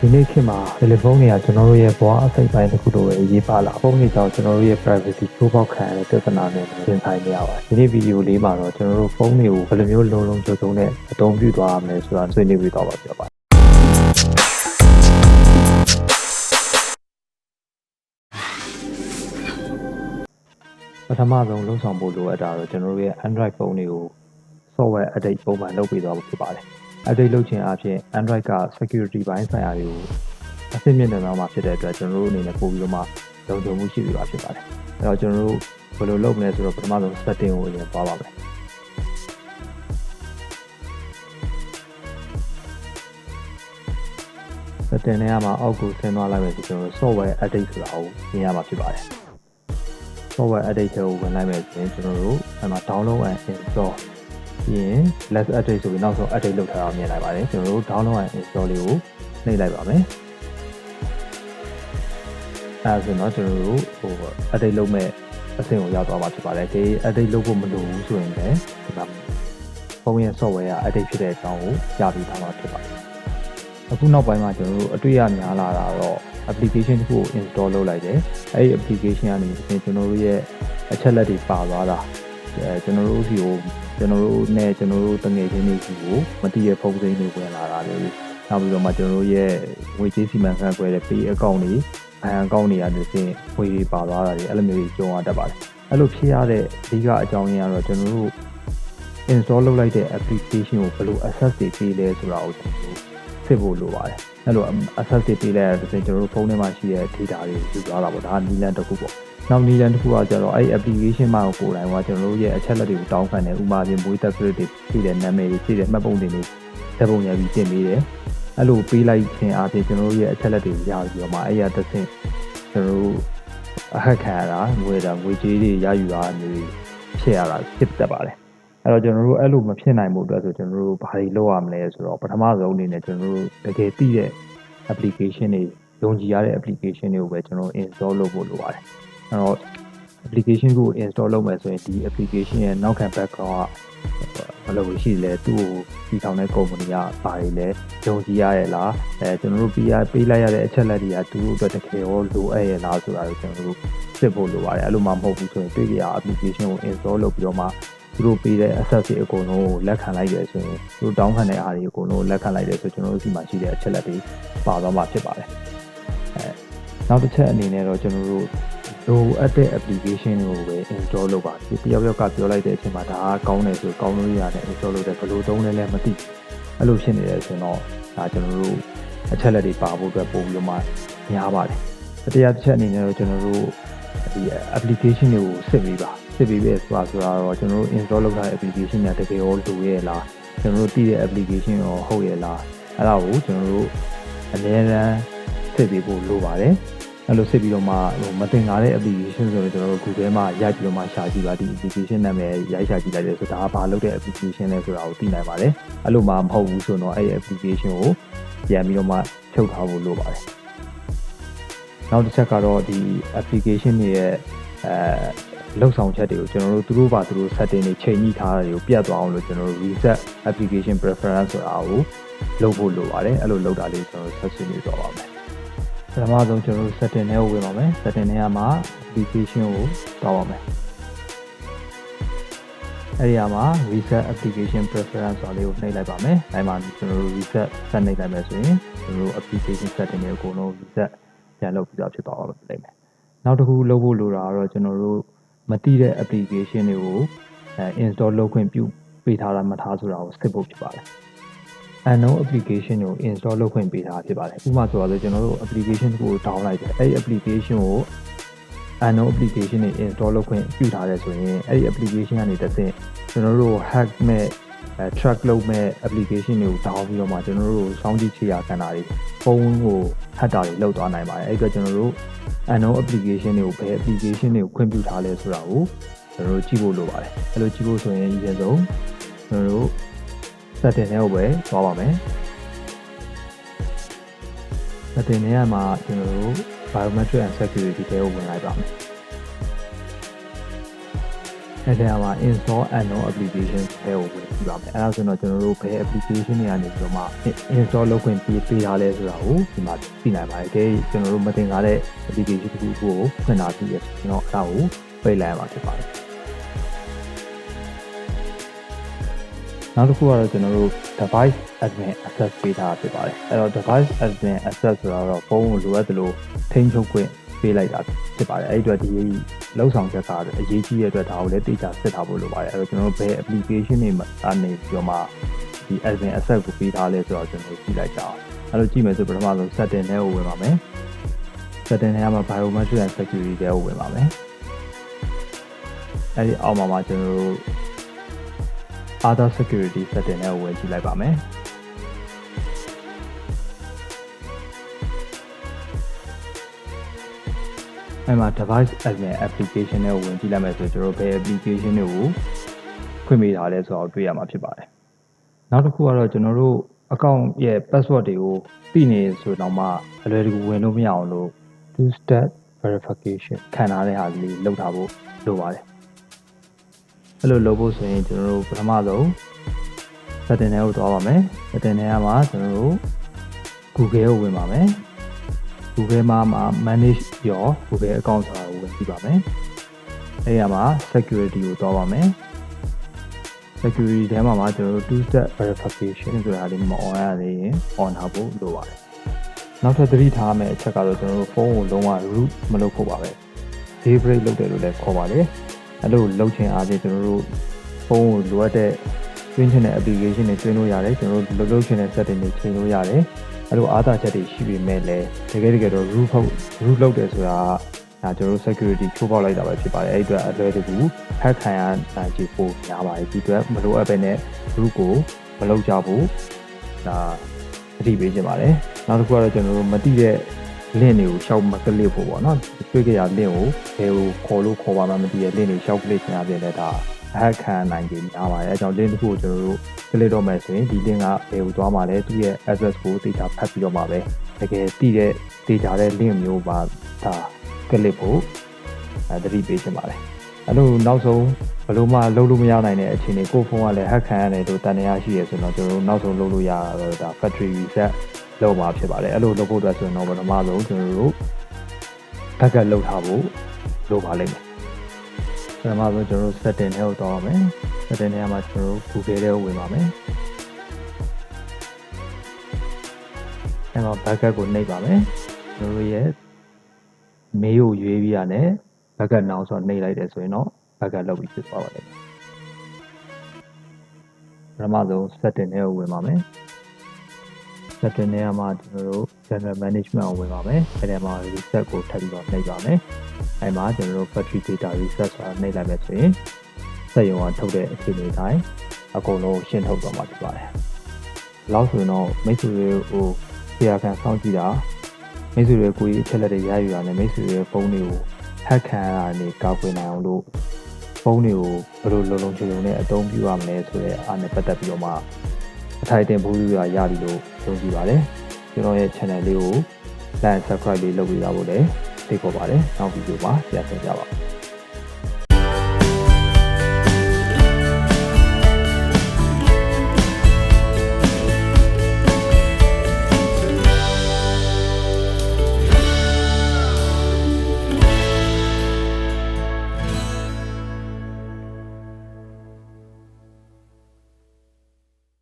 ဒီနေ့ခေတ်မှာတယ်လီဖုန်းတွေကကျွန်တော်တို့ရဲ့ဘဝအစိတ်ပိုင်းတစ်ခုလိုပဲအရေးပါလာဖုန်းတွေကြောင့်ကျွန်တော်တို့ရဲ့ privacy ချိုးဖောက်ခံရတဲ့ပြဿနာနဲ့ရင်ဆိုင်နေရပါတယ်ဒီနေ့ဗီဒီယိုလေးမှာတော့ကျွန်တော်တို့ဖုန်းတွေကိုဘယ်လိုမျိုးလုံးလုံးချုံချုံနဲ့အသုံးပြုသွားရမလဲဆိုတာဆွေးနွေးပြီးတော့ပါပြောပါတယ်ပထမဆုံးလုံဆောင်ဖို့လိုအပ်တာတော့ကျွန်တော်တို့ရဲ့ Android ဖုန်းတွေကို software update ပုံမှန်လုပ်ပေးသွားဖို့ဖြစ်ပါတယ် update လုပ်ခြင်းအပြင် Android က security ဘိုင်းဆိုင်ရာတွေကိုအဆင့်မြင့်တဲ့နောက်မှာဖြစ်တဲ့အတွက်ကျွန်တော်တို့အနေနဲ့ပို့ပြီးတော့မှလုံခြုံမှုရှိပြီးပါဖြစ်ပါတယ်အဲ့တော့ကျွန်တော်တို့ဘယ်လိုလုပ်မလဲဆိုတော့ပထမဆုံး setting ကိုအရင်သွားပါမယ် setting ထဲမှာအောက်ကိုဆင်းသွားလိုက်မယ်ဆိုကျွန်တော်တို့ software update ဆိုတာကိုမြင်ရမှာဖြစ်ပါတယ် software update ကိုဝင်လိုက်မယ်ဆိုရင်ကျွန်တော်တို့အဲ့မှာ download and install ပြီးရင် let's update ဆိုပြီးနောက်ဆုံး update လုပ်ထားအောင်မြင်လိုက်ပါတယ်ကျွန်တော်တို့ download and install လေးကိုနှိပ်လိုက်ပါမယ်အဲဆိုတော့ကျွန်တော်တို့update လုပ်မဲ့အဆင့်ကိုရောက်သွားမှာဖြစ်ပါတယ်ဒီ update လုပ်ဖို့မလိုဘူးဆိုရင်လည်းဒီမှာဖုန်းရဲ့ software က update ဖြစ်တဲ့အကြောင်းကိုကြားပြီးသားမှာဖြစ်ပါတယ်အခုနောက်ပိုင်းမှာကျွန်တော်တို့အတွေ့အကြုံများလာတာတော့ application တစ်ခုကို install လုပ်လိုက်တယ်အဲဒီ application ကနေကျွန်တော်တို့ရဲ့အချက်လက်တွေပါသွားတာကျွန်တော်တို့စီကိုကျွန်တော်တို့နဲ့ကျွန်တော်တို့တငယ်ချင်းတွေစီကိုမတည်ရဖုန်းစိမ်းတွေဝင်လာတာမျိုးနောက်ပြီးတော့မှကျွန်တော်တို့ရဲ့ငွေကြေးစီမံခန့်ခွဲတဲ့ pay account တွေ account တွေကနေစဉ်ငွေတွေပါသွားတာတွေအဲ့လိုမျိုးကြီးကြုံရတတ်ပါတယ်အဲ့လိုဖြစ်ရတဲ့အဓိကအကြောင်းရင်းကတော့ကျွန်တော်တို့ install လုပ်လိုက်တဲ့ application ကိုဘယ်လို access တွေပေးလဲဆိုတာကိုစစ်ဖို့လိုပါတယ်အဲ့လို access တွေပေးလိုက်တဲ့ကျွန်တော်တို့ဖုန်းထဲမှာရှိတဲ့ data တွေယူသွားတာပေါ့ဒါကနည်းလမ်းတစ်ခုပေါ့နောက်နည်းလမ်းတစ်ခုကကျတော့အဲ့ application မှာကိုယ်တိုင်ကကျွန်တော်တို့ရဲ့အချက်လက်တွေကိုတောင်းခံတယ်ဥပမာပြင်မွေးတက် credit တွေရှိတဲ့နာမည်တွေရှိတဲ့မှတ်ပုံတင်တွေဓာတ်ပုံရိုက်ပြီးတင်ပေးတယ်အဲ့လိုပေးလိုက်ခြင်းအပြင်ကျွန်တော်တို့ရဲ့အချက်လက်တွေရပြီးတော့မှအဲ့ရတစ်ဆင့်ကျွန်တော်တို့အခက်ခံရတာငွေကြေးတွေရယူတာမျိုးဖြစ်ရတာဖြစ်တတ်ပါတယ်အဲ့တော့ကျွန်တော်တို့အဲ့လိုမဖြစ်နိုင်မှုအတွက်ဆိုကျွန်တော်တို့ဘာတွေလုပ်ရမလဲဆိုတော့ပထမဆုံးအနေနဲ့ကျွန်တော်တို့တကယ်သိတဲ့ application တွေယုံကြည်ရတဲ့ application တွေကိုပဲကျွန်တော် install လုပ်ဖို့လိုပါတယ်အဲ့တော့ application ကို install လုပ်မယ်ဆိုရင်ဒီ application ရဲ့နောက်ခံ background ကဘယ်လိုရှိလဲသူ့ကိုပြည်ထောင်တဲ့ company ကဘာတွေလဲယုံကြည်ရရဲ့လားကျွန်တော်တို့ပေးလိုက်ရတဲ့အချက်လက်တွေကသူတို့အတွက်တကယ်ရောလိုအပ်ရဲ့လားဆိုတာကိုကျွန်တော်တို့စစ်ဖို့လိုပါတယ်အဲ့လိုမှမဟုတ်ဘူးဆိုရင်တွေ့ကြရ application ကို install လုပ်ပြီးတော့မှသူတို့ပေးတဲ့ access တွေအကုန်လုံးကိုလက်ခံလိုက်ရဆိုရင်သူတို့တောင်းခံတဲ့အားတွေအကုန်လုံးကိုလက်ခံလိုက်တယ်ဆိုကျွန်တော်တို့ဒီမှာရှိတဲ့အချက်လက်တွေပါသွားမှာဖြစ်ပါတယ်နောက်တစ်ချက်အနေနဲ့တော့ကျွန်တော်တို့လိုအပ်တဲ့ application တွေကိုပဲ install လုပ်ပါဒီတယောက်ကပြောလိုက်တဲ့အချိန်မှာဒါကကောင်းတယ်ဆိုကောင်းလို့ရတယ် install လုပ်တယ်ဘယ်လိုသုံးလဲလည်းမသိအဲ့လိုဖြစ်နေတယ်ဆိုတော့ဒါကျွန်တော်တို့အချက်လက်တွေပါဖို့အတွက်ပို့ပြီးတော့မှများပါတယ်တရားတစ်ချက်အနေနဲ့တော့ကျွန်တော်တို့ဒီ application တွေကိုစစ်ပြီးပါစစ်ပြီးပဲဆိုတာတော့ကျွန်တော်တို့ install လုပ်ထားတဲ့ application တွေတကယ်ရောလိုရဲ့လားကျွန်တော်တို့တည်တဲ့ application ရောဟုတ်ရဲ့လားအဲ့ဒါကိုကျွန်တော်တို့အနည်းငယ်စစ်ပြီးဖို့လိုပါတယ်အဲ့လိုစစ်ပြီးတော့မှမတင်ကားတဲ့ application ဆိုတော့ကျွန်တော်တို့ Google မှာရိုက်ပြီးတော့မှရှာကြည့်ပါဒီ application နာမည်ရိုက်ရှာကြည့်လိုက်တယ်ဆိုတော့ဒါကဘာလုပ်တဲ့ application လဲဆိုတာကိုသိနိုင်ပါတယ်အဲ့လိုမှမဟုတ်ဘူးဆိုတော့အဲ့ application ကိုပြန်ပြီးတော့မှဖြုတ်ထားဖို့လိုပါတယ်နောက်တစ်ချက်ကတော့ဒီ application တွေရဲ့လုံဆောင်ချက်တွေကိုကျွန်တော်တို့သူတို့ဘာသူတို့ setting တွေချိန်ညှိထားတာတွေကိုပြတ်သွားအောင်လို့ကျွန်တော်တို့ reset application preference ဆိုတာကိုလုပ်ဖို့လိုပါတယ်အဲ့လိုလုပ်တာလေးကျွန်တော်တို့ဆက်ဆွေးနွေးတော့ပါမယ်ပထမဆုံးကျွန်တော်တို့ setting ထဲကိုဝင်ပါမယ် setting ထဲမှာ application ကိုတောင်းပါမယ်အဲ့ဒီမှာ reset application preference ဆိုတာလေးကိုနှိပ်လိုက်ပါမယ်အဲ့မှာကျွန်တော်တို့ reset ဆက်နှိပ်လိုက်မယ်ဆိုရင်ကျွန်တော်တို့ application setting တွေအကုန်လုံး reset ပြန်လုပ်ပြီးတော့ဖြစ်သွားပါလိမ့်မယ်နောက်တစ်ခုလုပ်ဖို့လိုတာကတော့ကျွန်တော်တို့မသိတဲ့ application တွေကိုinstall လုပ်ခွင့်ပြုပေးထားတာမထားဆိုတာကိုစစ်ဖို့ဖြစ်ပါတယ် unknown application ကို install လုပ်ခွင့်ပေးထားဖြစ်ပါတယ်ဥပမာဆိုတော့ကျွန်တော်တို့ application ကို download လိုက်တယ်အဲ့ဒီ application ကို unknown application တွေ install လုပ်ခွင့်ပြုထားတယ်ဆိုရင်အဲ့ဒီ application ကနေတစ်ဆင့်ကျွန်တော်တို့ hack မဲ့track လုပ်မဲ့ application တွေကို download ပြီးတော့မှကျွန်တော်တို့စောင်းကြည့်ချရာခံတာတွေဖုန်းကို hack တာတွေလုပ်သွားနိုင်ပါတယ်အဲ့အတွက်ကျွန်တော်တို့unknown application တွေကိုဘယ် application တွေကိုခွင့်ပြုထားလဲဆိုတာကိုကျွန်တော်တို့ကြည့်ဖို့လိုပါတယ်အဲ့လိုကြည့်ဖို့ဆိုရင်အရင်ဆုံးကျွန်တော်တို့ setting ထဲကိုပဲသွားပါမယ် setting ထဲမှာကျွန်တော်တို့ biometric and security တွေကိုဝင်လိုက်ပါမယ် အဲ့ဒီမှာ install unknown application ထဲကိုဝင်ကြည့်ပါမယ်အဲ့ဒါဆိုတော့ကျွန်တော်တို့ဘယ် application တွေကနေပြီးတော့မှ install လုပ်ခွင့်ပေးထားလဲဆိုတာကိုဒီမှာသိနိုင်ပါတယ်ကျွန်တော်တို့မတင်ထားတဲ့ application တစ်ခုကိုဖွင့်လာပြီးရကျွန်တော်အဲ့ဒါကိုပိတ်လိုက်ရမှာဖြစ်ပါတယ်နောက်တစ်ခုကတော့ကျွန်တော်တို့ device admin access ပေးထားဖြစ်ပါတယ်အဲ့တော့ device admin access ဆိုတာတော့ဖုန်းကိုလိုအပ်သလိုထိန်းချုပ်ခွင့်ပေးလိုက်တာဖြစ်ပါတယ်အဲ့ဒီအတွက်ဒီလောက်ဆောင်ချက်ကအရေးကြီးတဲ့အတွက်ဒါကိုလည်းသိချာစစ်ထားဖို့လိုပါတယ်အဲ့တော့ကျွန်တော်တို့ဘယ် application တွေအနေပြီးတော့မှဒီ admin access ကိုပေးထားလဲဆိုတော့ကျွန်တော်တို့ကြည့်လိုက်ကြအောင်အဲ့လိုကြည့်မယ်ဆိုပထမဆုံး setting ထဲကိုဝင်ပါမယ် setting ထဲမှာ biometric and security ထဲကိုဝင်ပါမယ်အဲ့ဒီအောက်မှာကျွန်တော်တို့ other security setting နဲ့ဝင်ကြည့်လိုက်ပါမယ်အဲ့မှာ device admin application နဲ့ဝင်ကြည့်လိုက်မယ်ဆိုကျွန်တော်တို့ဘယ် application တွေကိုဖွင့်ပေးထားလဲဆိုတော့တွေ့ရမှာဖြစ်ပါတယ်နောက်တစ်ခုကတော့ကျွန်တော်တို့ account ရဲ့ password တွေကိုသိနေဆိုတော့မှအလွယ်တကူဝင်လို့မရအောင်လို့ two step verification ခံထားတဲ့ဟာလေးလုပ်ထားဖို့လိုပါတယ်အဲ့လိုလုပ်ဖို့ဆိုရင်ကျွန်တော်တို့ပထမဆုံး setting ထဲကိုသွားပါမယ် setting ထဲမှာကျွန်တော်တို့ Google ကိုဝင်ပါမယ် Google မှာ manage your Google account ဆိုတာကိုဝင်ကြည့်ပါမယ်အဲ့ဒီမှာ security ကိုသွားပါမယ် security ထဲမှာကျွန်တော်တို့ two step verification ဆိုတာလေးမ on ရသေးရင် on ထားဖို့လိုပါတယ်နောက်ထပ်သတိထားမယ့်အချက်ကတော့ကျွန်တော်တို့ဖုန်းကိုလုံးဝ root မလုပ်ဖို့ပါပဲ jailbreak လုပ်တယ်လို့လည်းခေါ်ပါတယ်အဲ့လိုလုပ်ချင်အားဖြင့်ကျွန်တော်တို့ဖုန်းကိုလိုအပ်တဲ့တွင်းချင်တဲ့ application တွေတွင်းလို့ရတယ်ကျွန်တော်တို့လုပ်ချင်တဲ့ setting တွေချိန်လို့ရတယ်အဲ့လိုအားသာချက်တွေရှိပေမဲ့လည်းတကယ်တော့ root လုပ်တယ်ဆိုတာဒါကျွန်တော်တို့ security ချိုးဖောက်လိုက်တာပဲဖြစ်ပါတယ်အဲ့အတွက်အလွယ်တကူ hack ခံရနိုင်ခြေပိုများပါတယ်ဒီအတွက်မလိုအပ်ဘဲနဲ့ root ကိုမလုပ်ကြဘူးဒါအတိပေးချင်ပါတယ်နောက်တစ်ခုကတော့ကျွန်တော်တို့မတိတဲ့ link တွေကိုရှောက်မကလစ်ဖို့ပေါ့နော်တွေ့ကြရ link ကိုဘယ်ကိုခေါ်ပါမှမသိတဲ့ link တွေရှောက်ကလစ်ချင်ရပြင်လည်းဒါhack ခံနိုင်ကြများပါတယ်အဲကြောင့် link တစ်ခုကိုကျွန်တော်တို့ကလစ်တော့မယ်ဆိုရင်ဒီ link ကဘယ်ကိုသွားမှာလဲသူ့ရဲ့ address ကိုသိချဖတ်ပြီးတော့မှာပဲတကယ်တည်တဲ့ဒေတာတဲ့ link မျိုးပါဒါကလစ်ဖို့သတိပေးချင်ပါတယ်အဲ့လိုနောက်ဆုံးဘယ်လိုမှလုပ်လို့မရနိုင်တဲ့အခြေအနေကိုဖုန်းကလည်း hack ခံရတယ်လို့တန်တရားရှိရဆိုတော့ကျွန်တော်တို့နောက်ဆုံးလုပ်လို့ရတော့ဒါ factory reset လုပ်မှာဖြစ်ပါတယ်အဲ့လိုလုပ်ဖို့အတွက်ဆိုရင်တော့ပထမဆုံးကျွန်တော်တို့ backup လုပ်ထားဖို့လိုပါလိမ့်မယ်ပထမဆုံးကျွန်တော်တို့ setting ထဲကိုသွားပါမယ် setting ထဲမှာကျွန်တော်တို့ Google ထဲကိုဝင်ပါမယ်အဲ့မှာ backup ကိုနှိပ်ပါမယ်ကျွန်တော်တို့ရဲ့ mail ကိုရွေးပြီးရတယ် backup now ဆိုတော့နှိပ်လိုက်တယ်ဆိုရင်တော့ backup လုပ်ပြီးဖြစ်သွားပါလိမ့်မယ်ပထမဆုံး setting ထဲကိုဝင်ပါမယ် setting ထဲမှာကျွန်တော်တို့ general management ကိုဝင်ပါမယ်အဲ့ဒီမှာ reset ကိုထပ်ပြီးတော့နှိပ်ပါမယ်အဲ့မှာကျွန်တော်တို့ battery data reset ဆိုတာနှိပ်လိုက်မယ်ဆိုရင်စက်ရုံကထုတ်တဲ့အခြေအနေတိုင်းအကုန်လုံးရှင်းထုတ်သွားမှာဖြစ်ပါတယ်လောက်ဆိုရင်တော့မိတ်ဆွေတွေကိုဆရာခံစောင့်ကြည့်တာမိတ်ဆွေတွေကိုကြီးအချက်လက်တွေရယူတာနဲ့မိတ်ဆွေတွေဖုန်းတွေကို hack ခံရတာနေကောက်ွယ်နိုင်အောင်လို့ဖုန်းတွေကိုဘယ်လိုလုံခြုံနဲ့အသုံးပြုရမလဲဆိုတဲ့အားနဲ့ပတ်သက်ပြီးတော့မှအထိုက်အတင်ဘူးရရပြီလို့ပြောကြည့်ပါတယ်ကျွန်တော်ရဲ့ channel လေးကို like subscribe လေးလုပ်ပေးပါဖို့လည်းဖိတ်ခေါ်ပါတယ်နောက်ဗီဒီယိုမှာပြန်ဆင်ကြပါ